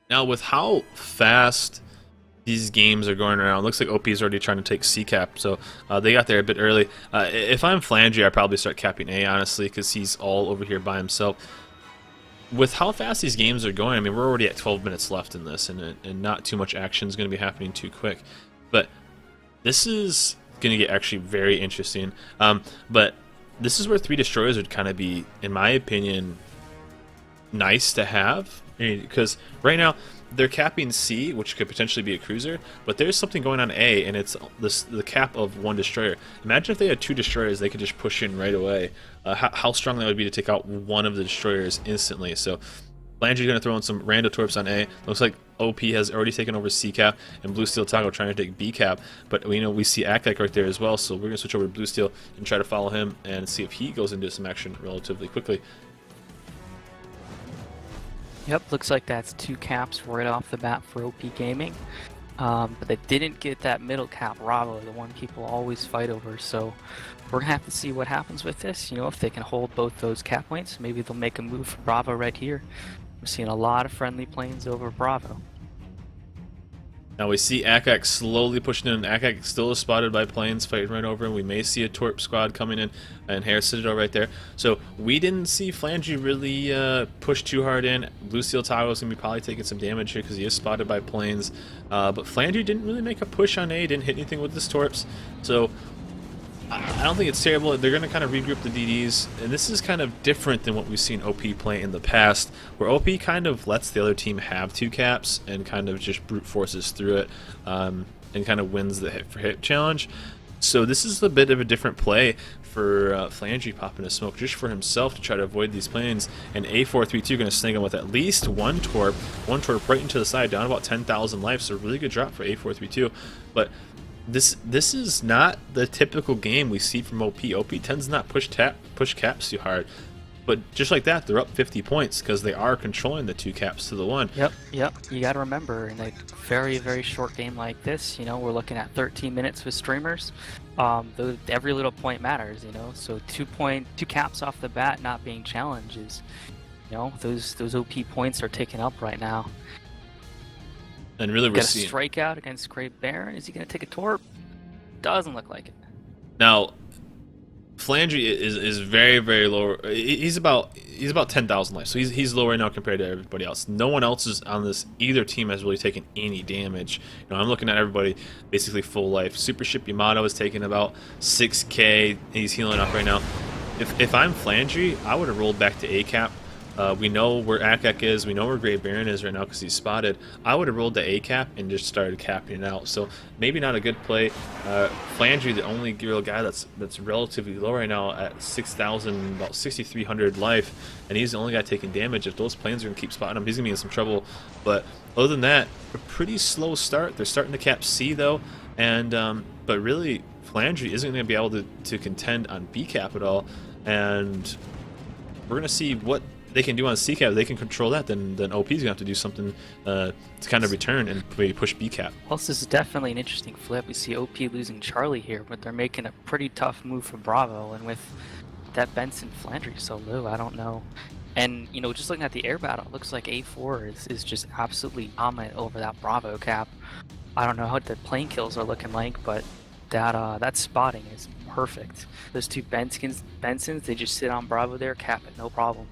Now, with how fast these games are going around, looks like OP is already trying to take C cap, so they got there a bit early. If I'm Flandry, I'd probably start capping A, honestly, because he's all over here by himself. With how fast these games are going, I mean, we're already at 12 minutes left in this, and not too much action is going to be happening too quick. But this is going to get actually very interesting. But this is where 3 destroyers would kind of be, in my opinion, nice to have, because right now they're capping C, which could potentially be a cruiser, but there's something going on A, and it's the cap of 1 destroyer. Imagine if they had 2 destroyers, they could just push in right away. How strong that would be to take out 1 of the destroyers instantly. So Landry's going to throw in some rando torps on A. Looks like OP has already taken over C cap, and Blue Steel Taco trying to take B cap. But we see Akak right there as well, so we're going to switch over to Blue Steel and try to follow him and see if he goes into some action relatively quickly. Yep, looks like that's 2 caps right off the bat for OP Gaming. But they didn't get that middle cap, Bravo, the one people always fight over. So we're going to have to see what happens with this. You know, if they can hold both those cap points, maybe they'll make a move for Bravo right here. We're seeing a lot of friendly planes over Bravo. Now we see Akak slowly pushing in. Akak still is spotted by planes fighting right over him. We may see a Torp squad coming in, and Hair Citadel right there. So we didn't see Flandry really push too hard in. Blue Steel Taco is going to be probably taking some damage here because he is spotted by planes. But Flandry didn't really make a push on A, didn't hit anything with his Torps. So I don't think it's terrible. They're going to kind of regroup the DDs, and this is kind of different than what we've seen OP play in the past, where OP kind of lets the other team have 2 caps and kind of just brute forces through it, and kind of wins the hit for hit challenge. So this is a bit of a different play for Flandry popping a smoke just for himself to try to avoid these planes, and A432 going to snag him with at least 1 torp right into the side, down about 10,000 life, so really good drop for A432. But this is not the typical game we see from OP. OP tends to not push caps too hard, but just like that, they're up 50 points because they are controlling the 2 caps to the 1. Yep. You got to remember, in a very, very short game like this, you know, we're looking at 13 minutes with streamers. Every little point matters, you know. So 2 caps off the bat not being challenged is, you know, those OP points are taken up right now. And really, we're Got a seeing strikeout against Great Baron. Is he going to take a torp? Doesn't look like it. now. Flandry is very, very low. He's about 10,000 life, so he's low right now compared to everybody else. No one else is on this. Either team has really taken any damage. You know, I'm looking at everybody basically full life. Super Ship Yamato is taking about 6k. He's healing up right now. If I'm Flandry, I would have rolled back to A cap. We know where Akak is. We know where Great Baron is right now because he's spotted. I would have rolled the A cap and just started capping it out. So maybe not a good play. Flandry, the only real guy that's relatively low right now at 6,000, about 6,300 life, and he's the only guy taking damage. If those planes are gonna keep spotting him, he's gonna be in some trouble. But other than that, a pretty slow start. They're starting to cap C though, and but really Flandry isn't gonna be able to contend on B cap at all, and we're gonna see what they can do on C cap. They can control that, then OP's gonna have to do something to kind of return and maybe push B cap. Well, this is definitely an interesting flip. We see OP losing Charlie here, but they're making a pretty tough move for Bravo, and with that Benson Flandry so low, I don't know. And you know, just looking at the air battle, it looks like A4 is just absolutely dominant over that Bravo cap. I don't know how the plane kills are looking like, but that spotting is perfect. Those 2 Bensons, they just sit on Bravo there, cap it, no problem.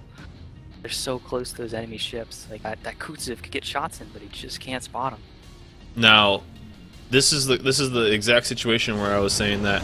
They're so close to those enemy ships. Like that Kutsev could get shots in, but he just can't spot them. Now, this is the exact situation where I was saying that.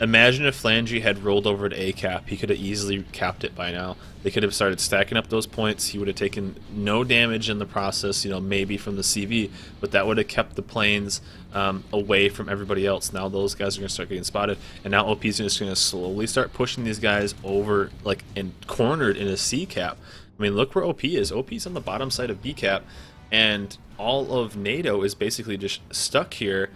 Imagine if Flandry had rolled over to A cap, he could have easily capped it by now. They could have started stacking up those points. He would have taken no damage in the process, you know, maybe from the CV, but that would have kept the planes away from everybody else. Now those guys are going to start getting spotted, and now OP's just going to slowly start pushing these guys over, like, and cornered in a C cap. I mean, look where OP is. OP's on the bottom side of B cap, and all of NADO is basically just stuck here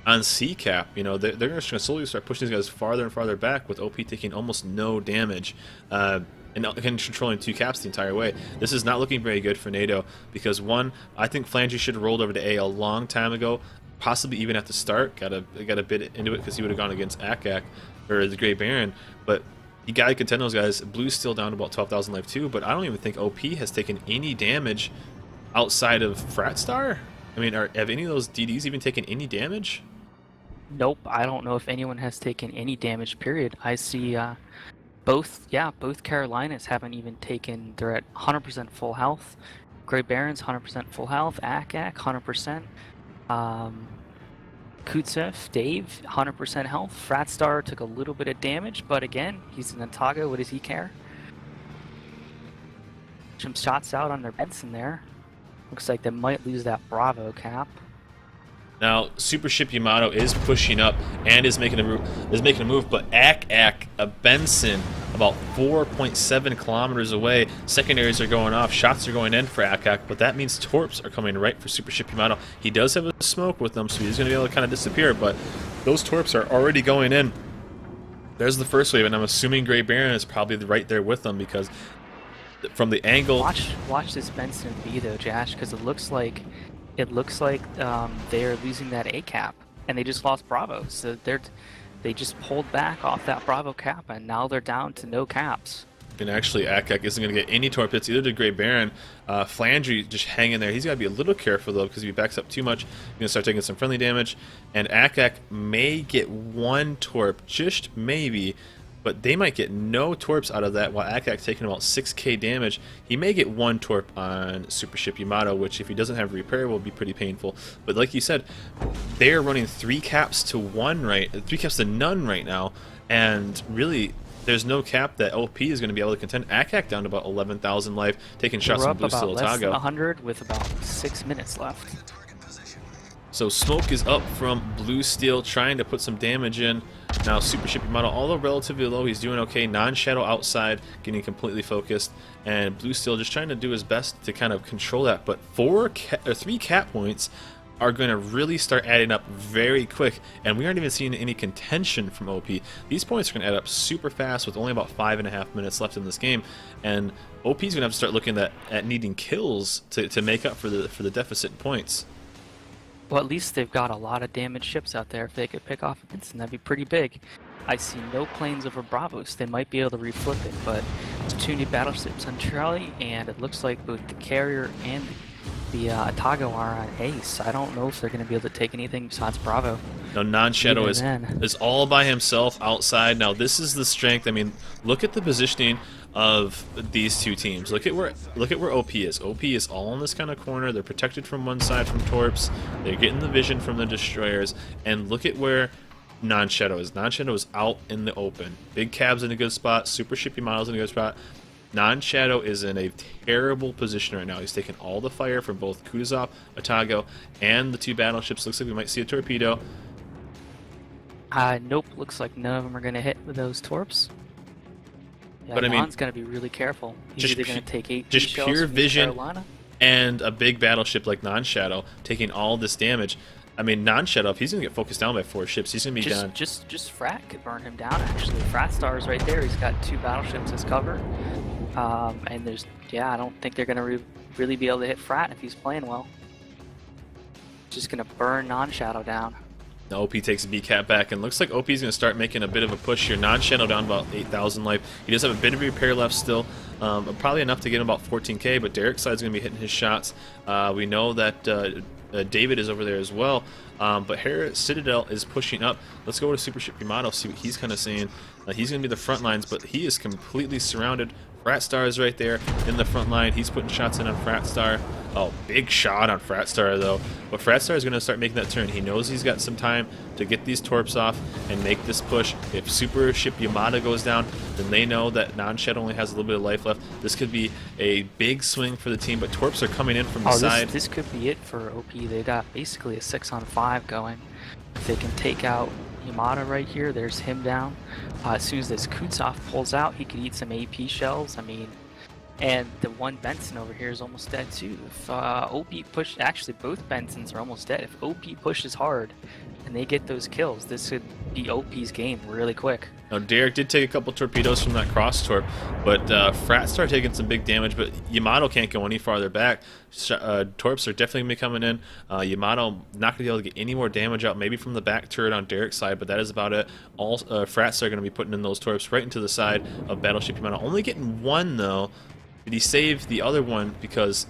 on C cap. You know, they're just going to slowly start pushing these guys farther and farther back, with OP taking almost no damage and controlling 2 caps the entire way. This is not looking very good for NADO because, one, I think Flandry should have rolled over to A a long time ago, possibly even at the start. Got a bit into it because he would have gone against Akak or the Great Baron, but you gotta contend those guys. Blue's still down to about 12,000 life too, but I don't even think OP has taken any damage outside of Fratstar? I mean, have any of those DDs even taken any damage? Nope, I don't know if anyone has taken any damage, period. I see both Carolinas haven't even taken, they're at 100% full health. Gray Barons, 100% full health. Akak, 100%. Kutsef, Dave, 100% health. Fratstar took a little bit of damage, but again, he's an Otago, what does he care? Some shots out on their Benson there. Looks like they might lose that Bravo cap. Now, Super Ship Yamato is pushing up and is making a move, but a Benson about 4.7 kilometers away. Secondaries are going off, shots are going in for Ak, but that means Torps are coming right for Super Ship Yamato. He does have a smoke with them, so he's going to be able to kind of disappear, but those Torps are already going in. There's the first wave, and I'm assuming Grey Baron is probably right there with them because from the angle... Watch this Benson B though, Jash, because it looks like they're losing that A cap, and they just lost Bravo. So they just pulled back off that Bravo cap, and now they're down to no caps. And actually, Akak isn't going to get any torp hits, either to Grey Baron. Flandry just hanging there. He's got to be a little careful, though, because if he backs up too much, he's going to start taking some friendly damage. And Akak may get one torp, just maybe, but they might get no torps out of that, while Akak's taking about 6k damage. He may get one torp on Super Ship Yamato, which if he doesn't have repair will be pretty painful. But like you said, they're running 3 caps to none right now, and really there's no cap that OP is going to be able to contend. Akak down to about 11,000 life, taking shots from Blue Steel Otago. Less than Otago. 100 with about 6 minutes left. So smoke is up from Blue Steel, trying to put some damage in. Now Super Ship Yamato, although relatively low, he's doing okay. Non-Shadow outside, getting completely focused, and Blue Steel just trying to do his best to kind of control that. But 3 cap points are going to really start adding up very quick, and we aren't even seeing any contention from OP. These points are going to add up super fast with only about 5.5 minutes left in this game, and OP is going to have to start looking at needing kills to make up for the deficit in points. Well, at least they've got a lot of damaged ships out there. If they could pick off a Benson, that'd be pretty big. I see no planes over Bravos. They might be able to reflip it, but it's 2 new battleships on Charlie, and it looks like both the carrier and the Otago are on Ace. I don't know if they're going to be able to take anything besides Bravo. No, Non-Shadow is all by himself outside. Now, this is the strength. I mean, look at the positioning of these two teams. Look at where OP is. OP is all in this kind of corner. They're protected from one side from Torps. They're getting the vision from the destroyers. And look at where Non-Shadow is. Non-Shadow is out in the open. Big Cab's in a good spot. Super Ship Yamato's in a good spot. Non-Shadow is in a terrible position right now. He's taking all the fire from both Kutuzov, Otago, and the 2 battleships. Looks like we might see a torpedo. Nope, looks like none of them are going to hit with those torps. Yeah, but I mean, Juan's going to be really careful. He's either going to take 8 just shells pure from vision Carolina. And a big battleship like Non-Shadow taking all this damage. I mean, Non-Shadow, if he's going to get focused down by 4 ships, he's going to be down. Just Frat could burn him down, actually. Fratstar's right there. He's got 2 battleships as cover. And there's, I don't think they're going to really be able to hit Frat if he's playing well. Just going to burn Non-Shadow down. Now OP takes a B-cap back, and looks like OP's going to start making a bit of a push here. Non-Shadow down about 8,000 life. He does have a bit of repair left still. Probably enough to get him about 14k, but Derek's side's going to be hitting his shots. We know that David is over there as well, but Harris Citadel is pushing up. Let's go to Super Ship Yamato, see what he's kind of saying. He's going to be the front lines, but he is completely surrounded. Fratstar is right there in the front line. He's putting shots in on Fratstar. Oh, big shot on Fratstar, though. But Fratstar is going to start making that turn. He knows he's got some time to get these torps off and make this push. If Super Ship Yamato goes down, then they know that Non-Shadow only has a little bit of life left. This could be a big swing for the team, but torps are coming in from the side. This could be it for OP. They got basically a 6-on-5 going. If they can take out Yamato right here, there's him down. As soon as this Kutsov pulls out, he could eat some AP shells. I mean, and the one Benson over here is almost dead too. If OP push, actually both Bensons are almost dead. If OP pushes hard and they get those kills, this could be OP's game really quick. Now Derek did take a couple torpedoes from that cross torp, but Fratstar taking some big damage, but Yamato can't go any farther back. Torps are definitely going to be coming in. Yamato not going to be able to get any more damage out, maybe from the back turret on Derek's side, but that is about it. All Fratstar are going to be putting in those torps right into the side of Battleship Yamato. Only getting one, though. Did he save the other one? Because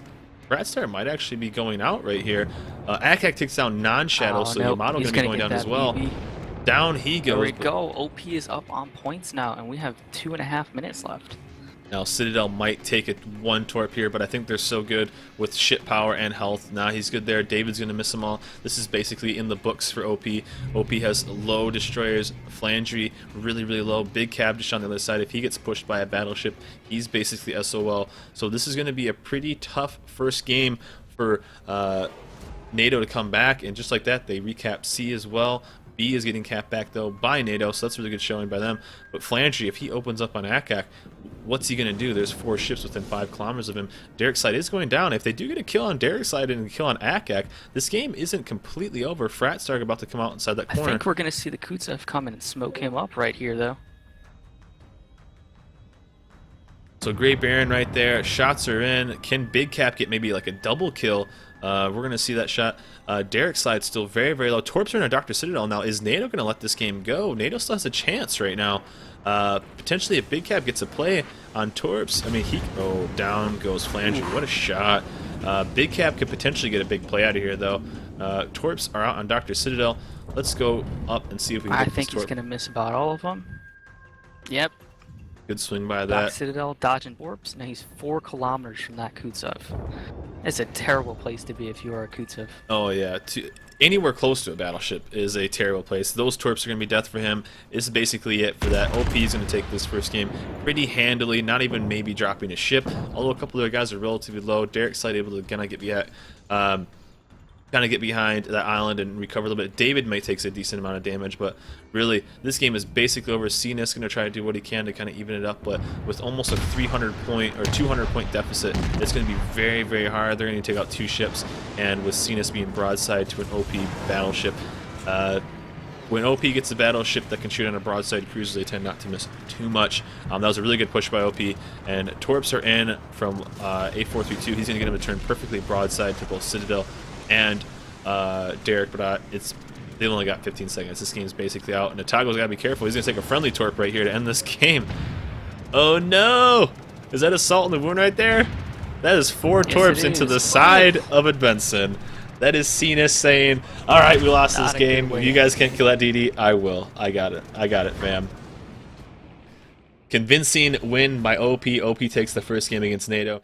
Fratstar might actually be going out right here. Akak takes down non-Shadow, Oh, so nope. Yamato He's going to be gonna going get down as that well. BB. Down he There goes. we go. OP is up on points now, and we have 2.5 minutes left. Now Citadel might take it one torp here, but I think they're so good with ship power and health. Nah, he's good there. David's going to miss them all. This is basically in the books for OP. OP has low destroyers, Flandry really, really low. Big Cavendish on the other side. If he gets pushed by a battleship, he's basically SOL. So this is going to be a pretty tough first game for NADO to come back, and just like that, they recap C as well. B is getting capped back though by NADO, so that's a really good showing by them. But Flandry, if he opens up on Akak, what's he going to do? There's 4 ships within 5 kilometers of him. Derek's side is going down. If they do get a kill on Derek's side and a kill on Akak, this game isn't completely over. Fratstar about to come out inside that corner. I think we're going to see the Kutsev come in and smoke him up right here, though. So Great Baron right there. Shots are in. Can Big Cap get maybe like a double kill? We're going to see that shot. Derek's side still very, very low. Torps are in a Dr. Citadel now. Is NADO going to let this game go? NADO still has a chance right now. Potentially if Big Cap gets a play on Torps, I mean, oh, down goes Flandry. What a shot. Big Cap could potentially get a big play out of here, though. Torps are out on Dr. Citadel. Let's go up and see if we can I get think this he's going to miss about all of them. Yep. Good swing by Back that. Citadel, dodging Torps. Now he's 4 kilometers from that Kutsev. It's a terrible place to be if you are a Kutsev. Oh yeah, anywhere close to a battleship is a terrible place. Those torps are going to be death for him. This is basically it for that. OP is going to take this first game pretty handily, not even maybe dropping a ship. Although a couple of the guys are relatively low. Derek's side able to kind of get behind that island and recover a little bit. David might take a decent amount of damage, but really this game is basically over. CNS going to try to do what he can to kind of even it up, but with almost a 300 point or 200 point deficit, it's going to be very, very hard. They're going to take out 2 ships, and with CNS being broadside to an OP battleship, when OP gets a battleship that can shoot on a broadside cruiser, they tend not to miss too much. That was a really good push by OP, and Torps are in from A432. He's going to get him to turn perfectly broadside to both Citadel and Derek, but they've only got 15 seconds. This game's basically out, and Otago's got to be careful. He's going to take a friendly torp right here to end this game. Oh no! Is that a salt in the wound right there? That is 4 torps into the side of a Benson. That is Cenas saying, alright, we lost this game. If you guys can't kill that DD, I will. I got it. I got it, fam. Convincing win by OP. OP takes the first game against NADO.